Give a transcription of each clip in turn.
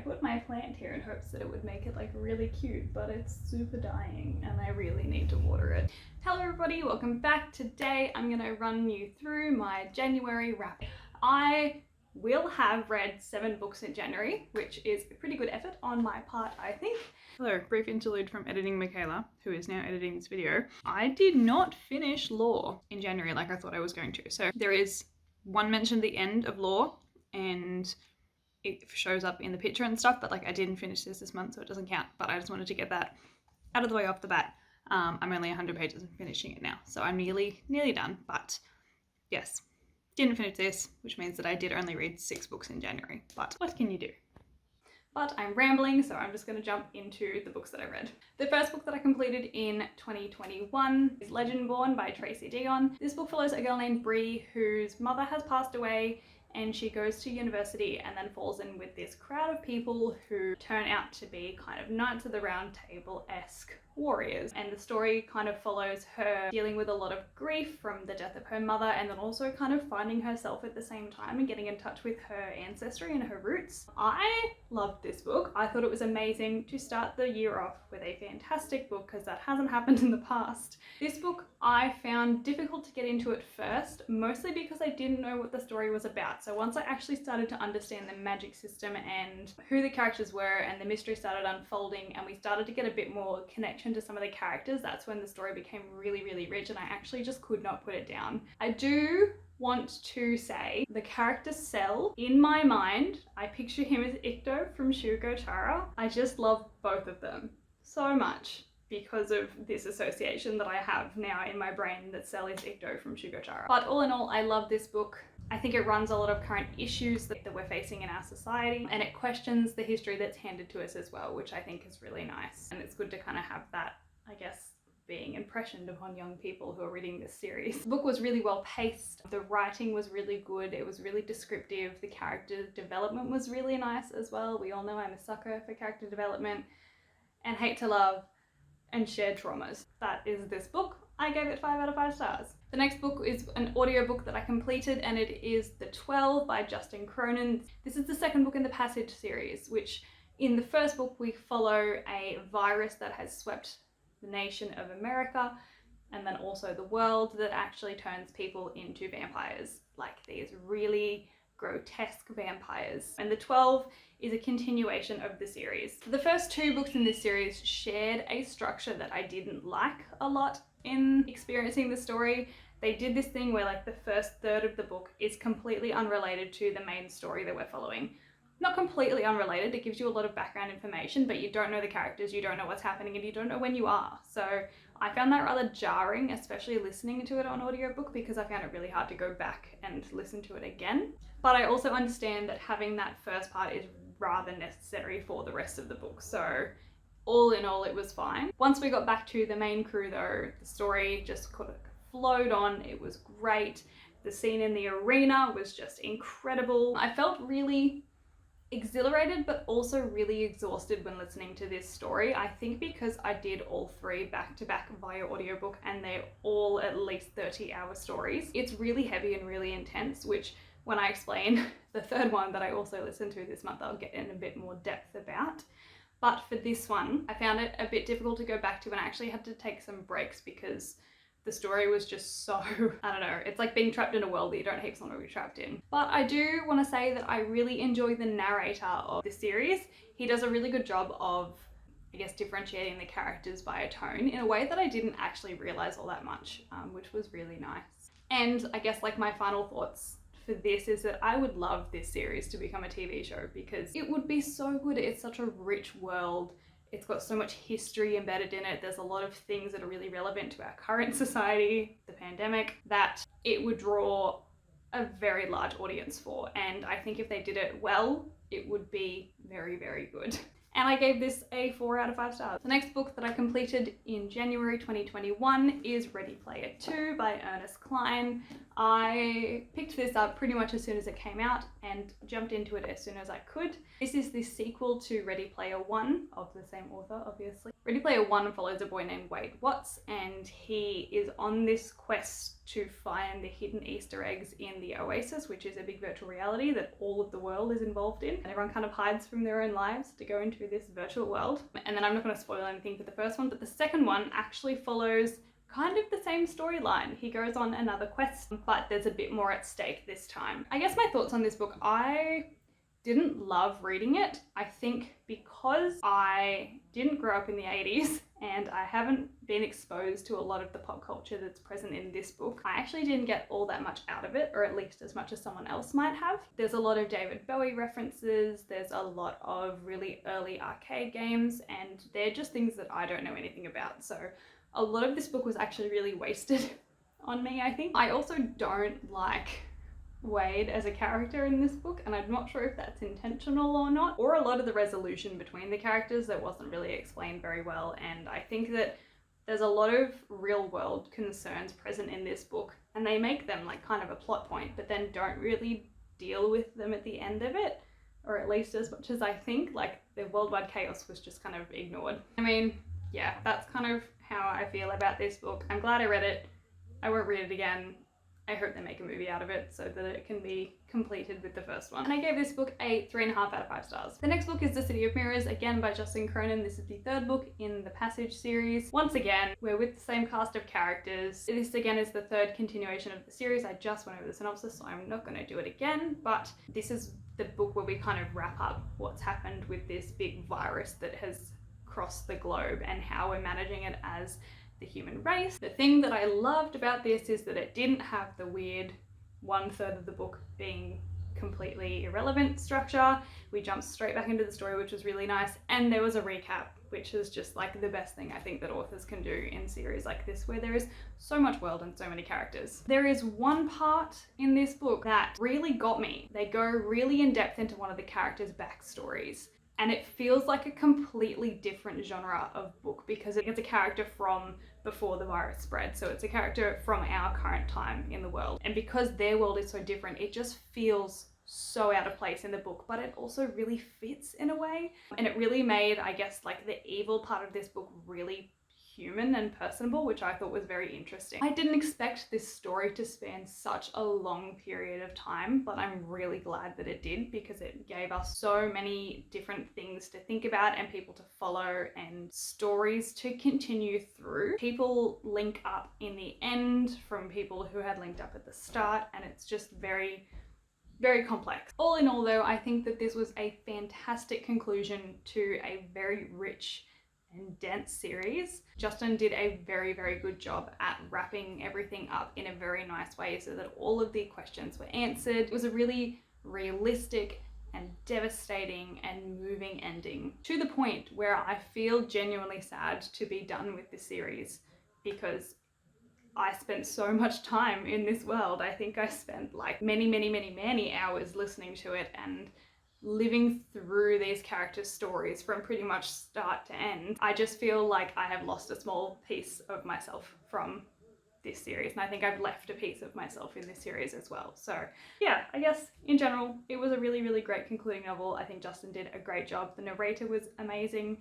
put my plant here in hopes that it would make it like really cute, but it's super dying and I really need to water it. Hello everybody, welcome back. Today I'm gonna run you through my January wrap. I will have read 7 books in January, which is a pretty good effort on my part, I think. Hello, brief interlude from editing Michaela, who is now editing this video. I did not finish Law in January like I thought I was going to. So there is one mention at the end of Law and it shows up in the picture and stuff, but like I didn't finish this month, so it doesn't count. But I just wanted to get that out of the way off the bat. I'm only 100 pages and finishing it now, so I'm nearly done. But yes, didn't finish this, which means that I did only read 6 books in January. But what can you do? But I'm rambling, so I'm just going to jump into the books that I read. The first book that I completed in 2021 is Legendborn by Tracy Deonn. This book follows a girl named Bree whose mother has passed away, and she goes to university and then falls in with this crowd of people who turn out to be kind of Knights of the Round Table-esque warriors. And the story kind of follows her dealing with a lot of grief from the death of her mother, and then also kind of finding herself at the same time and getting in touch with her ancestry and her roots. I loved this book. I thought it was amazing to start the year off with a fantastic book, because that hasn't happened in the past. This book I found difficult to get into at first, mostly because I didn't know what the story was about. So once I actually started to understand the magic system and who the characters were, and the mystery started unfolding and we started to get a bit more connection to some of the characters, that's when the story became really rich, and I actually just could not put it down. I do want to say the character Cell, in my mind, I picture him as Ikto from Shugo Chara. I just love both of them so much because of this association that I have now in my brain that Cell is Ikto from Shugo Chara. But all in all, I love this book. I think it runs a lot of current issues that we're facing in our society, and it questions the history that's handed to us as well, which I think is really nice. And it's good to kind of have that, I guess, being impressioned upon young people who are reading this series. The book was really well paced. The writing was really good. It was really descriptive. The character development was really nice as well. We all know I'm a sucker for character development and hate to love and shared traumas. That is this book. I gave it 5 out of 5 stars. The next book is an audiobook that I completed, and it is The 12 by Justin Cronin. This is the second book in the Passage series, which in the first book we follow a virus that has swept the nation of America and then also the world, that actually turns people into vampires, like these really grotesque vampires. And The 12 is a continuation of the series. The first 2 books in this series shared a structure that I didn't like a lot in experiencing the story. They did this thing where like the first third of the book is completely unrelated to the main story that we're following. Not completely unrelated, it gives you a lot of background information, but you don't know the characters, you don't know what's happening, and you don't know when you are. So I found that rather jarring, especially listening to it on audiobook, because I found it really hard to go back and listen to it again. But I also understand that having that first part is rather necessary for the rest of the book. So all in all, it was fine. Once we got back to the main crew though, the story just kind of flowed on. It was great. The scene in the arena was just incredible. I felt really exhilarated but also really exhausted when listening to this story. I think because I did all 3 back to back via audiobook, and they're all at least 30-hour stories. It's really heavy and really intense, which when I explain the third one that I also listened to this month, I'll get in a bit more depth about. But for this one, I found it a bit difficult to go back to, and I actually had to take some breaks because the story was just so, I don't know, it's like being trapped in a world that you don't heaps want to be trapped in. But I do want to say that I really enjoy the narrator of the series. He does a really good job of, I guess, differentiating the characters by a tone in a way that I didn't actually realize all that much, which was really nice. And I guess like my final thoughts for this is that I would love this series to become a TV show, because it would be so good. It's such a rich world. It's got so much history embedded in it. There's a lot of things that are really relevant to our current society, the pandemic, that it would draw a very large audience for. And I think if they did it well, it would be very good. And I gave this a 4 out of 5 stars. The next book that I completed in January 2021 is Ready Player 2 by Ernest Cline. I picked this up pretty much as soon as it came out and jumped into it as soon as I could. This is the sequel to Ready Player 1 of the same author, obviously. Ready Player 1 follows a boy named Wade Watts, and he is on this quest to find the hidden Easter eggs in the Oasis, which is a big virtual reality that all of the world is involved in. And everyone kind of hides from their own lives to go into this virtual world. And then I'm not going to spoil anything for the first one, but the second one actually follows kind of the same storyline. He goes on another quest, but there's a bit more at stake this time. I guess my thoughts on this book, I didn't love reading it. I think because I didn't grow up in the 80s and I haven't been exposed to a lot of the pop culture that's present in this book, I actually didn't get all that much out of it, or at least as much as someone else might have. There's a lot of David Bowie references, there's a lot of really early arcade games, and they're just things that I don't know anything about. So a lot of this book was actually really wasted on me, I think. I also don't like Wade as a character in this book, and I'm not sure if that's intentional or not, or a lot of the resolution between the characters that wasn't really explained very well. And I think that there's a lot of real world concerns present in this book, and they make them like kind of a plot point, but then don't really deal with them at the end of it, or at least as much as I think. Like, the worldwide chaos was just kind of ignored. I mean, yeah, that's kind of how I feel about this book. I'm glad I read it. I won't read it again. I hope they make a movie out of it so that it can be completed with the first one. And I gave this book a 3.5 out of 5 stars. The next book is The City of Mirrors, again by Justin Cronin. This is the third book in the Passage series. Once again, we're with the same cast of characters. This again is the third continuation of the series. I just went over the synopsis, so I'm not going to do it again, but this is the book where we kind of wrap up what's happened with this big virus that has crossed the globe and how we're managing it as the human race. The thing that I loved about this is that it didn't have the weird 1/3 of the book being completely irrelevant structure. We jumped straight back into the story, which was really nice, and there was a recap, which is just like the best thing I think that authors can do in series like this, where there is so much world and so many characters. There is one part in this book that really got me. They go really in depth into one of the characters' backstories, and it feels like a completely different genre of book because it's a character from before the virus spread. So it's a character from our current time in the world. And because their world is so different, it just feels so out of place in the book, but it also really fits in a way. And it really made, I guess, like the evil part of this book really human and personable, which I thought was very interesting. I didn't expect this story to span such a long period of time, but I'm really glad that it did, because it gave us so many different things to think about and people to follow and stories to continue through. People link up in the end from people who had linked up at the start, and it's just very, very complex. All in all though, I think that this was a fantastic conclusion to a very rich and dense series. Justin did a very, very good job at wrapping everything up in a very nice way so that all of the questions were answered. It was a really realistic and devastating and moving ending, to the point where I feel genuinely sad to be done with this series, because I spent so much time in this world. I think I spent like many hours listening to it and living through these characters' stories from pretty much start to end. I just feel like I have lost a small piece of myself from this series, and I think I've left a piece of myself in this series as well. So yeah, I guess in general, it was a really, really great concluding novel. I think Justin did a great job. The narrator was amazing.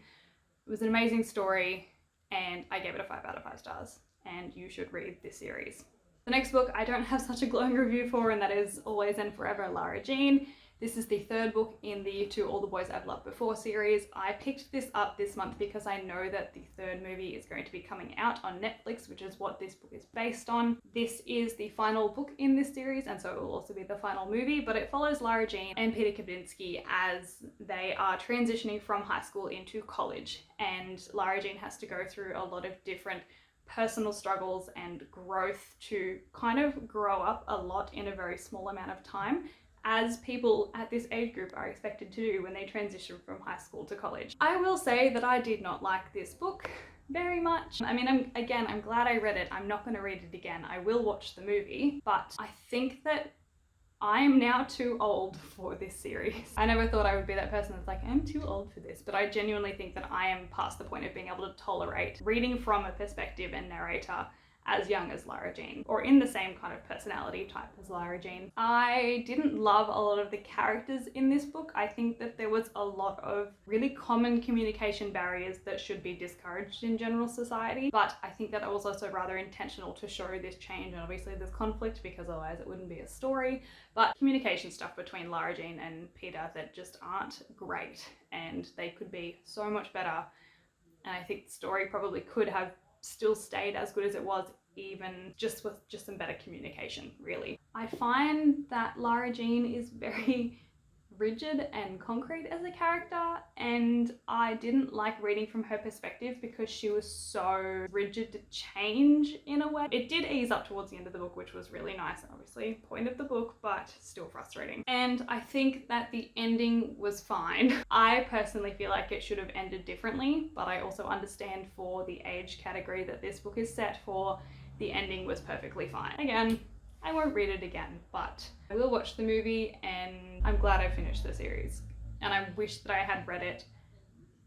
It was an amazing story, and I gave it a 5 out of 5 stars, and you should read this series. The next book I don't have such a glowing review for, and that is Always and Forever, Lara Jean. This is the third book in the To All the Boys I've Loved Before series. I picked this up this month because I know that the third movie is going to be coming out on Netflix, which is what this book is based on. This is the final book in this series, and so it will also be the final movie, but it follows Lara Jean and Peter Kavinsky as they are transitioning from high school into college, and Lara Jean has to go through a lot of different personal struggles and growth to kind of grow up a lot in a very small amount of time, as people at this age group are expected to do when they transition from high school to college. I will say that I did not like this book very much. I mean, I'm glad I read it. I'm not going to read it again. I will watch the movie, but I think that I am now too old for this series. I never thought I would be that person that's like, I'm too old for this, but I genuinely think that I am past the point of being able to tolerate reading from a perspective and narrator as young as Lara Jean, or in the same kind of personality type as Lara Jean. I didn't love a lot of the characters in this book. I think that there was a lot of really common communication barriers that should be discouraged in general society, but I think that it was also rather intentional to show this change, and obviously there's conflict because otherwise it wouldn't be a story, but communication stuff between Lara Jean and Peter that just aren't great, and they could be so much better. And I think the story probably could have still stayed as good as it was, even just with just some better communication, really. I find that Lara Jean is very rigid and concrete as a character, and I didn't like reading from her perspective because she was so rigid to change in a way. It did ease up towards the end of the book, which was really nice, and obviously point of the book, but still frustrating. And I think that the ending was fine. I personally feel like it should have ended differently, but I also understand for the age category that this book is set for, the ending was perfectly fine. Again, I won't read it again, but I will watch the movie, and I'm glad I finished the series. And I wish that I had read it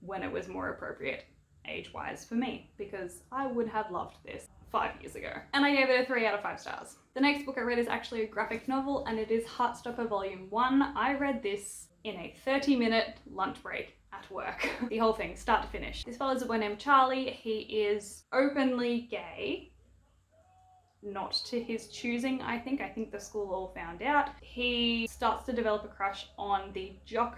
when it was more appropriate age-wise for me, because I would have loved this 5 years ago. And I gave it a 3 out of 5 stars. The next book I read is actually a graphic novel, and it is Heartstopper Volume 1. I read this in a 30-minute lunch break at work. The whole thing, start to finish. This fellow's a boy named Charlie. He is openly gay. Not to his choosing, I think. I think the school all found out. He starts to develop a crush on the jock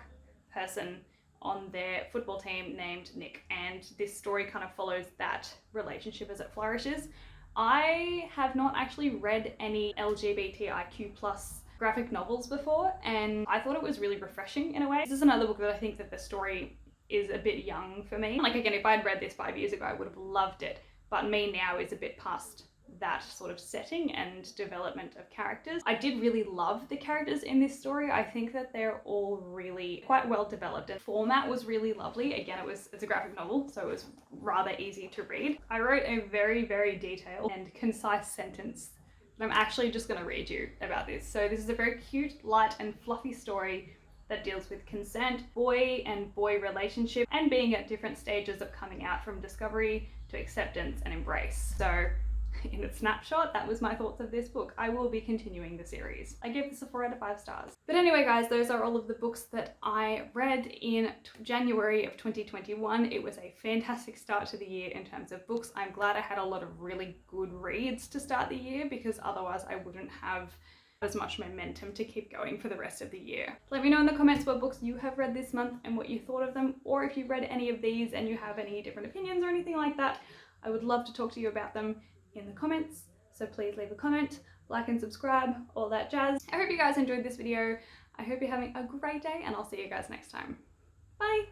person on their football team named Nick, and this story kind of follows that relationship as it flourishes. I have not actually read any LGBTIQ+ graphic novels before, and I thought it was really refreshing in a way. This is another book that I think that the story is a bit young for me. Like, again, if I'd read this 5 years ago, I would have loved it, but me now is a bit past that sort of setting and development of characters. I did really love the characters in this story. I think that they're all really quite well developed, and format was really lovely. Again, it's a graphic novel, so it was rather easy to read. I wrote a very, very detailed and concise sentence that I'm actually just going to read you about this. So this is a very cute, light and fluffy story that deals with consent, boy and boy relationship, and being at different stages of coming out from discovery to acceptance and embrace. So in a snapshot, that was my thoughts of this book. I will be continuing the series. I gave this a 4 out of 5 stars. But anyway, guys, those are all of the books that I read in January of 2021. It was a fantastic start to the year in terms of books. I'm glad I had a lot of really good reads to start the year, because otherwise I wouldn't have as much momentum to keep going for the rest of the year. Let me know in the comments what books you have read this month and what you thought of them, or if you've read any of these and you have any different opinions or anything like that. I would love to talk to you about them in the comments, so please leave a comment, like and subscribe, all that jazz. I hope you guys enjoyed this video. I hope you're having a great day, and I'll see you guys next time. Bye!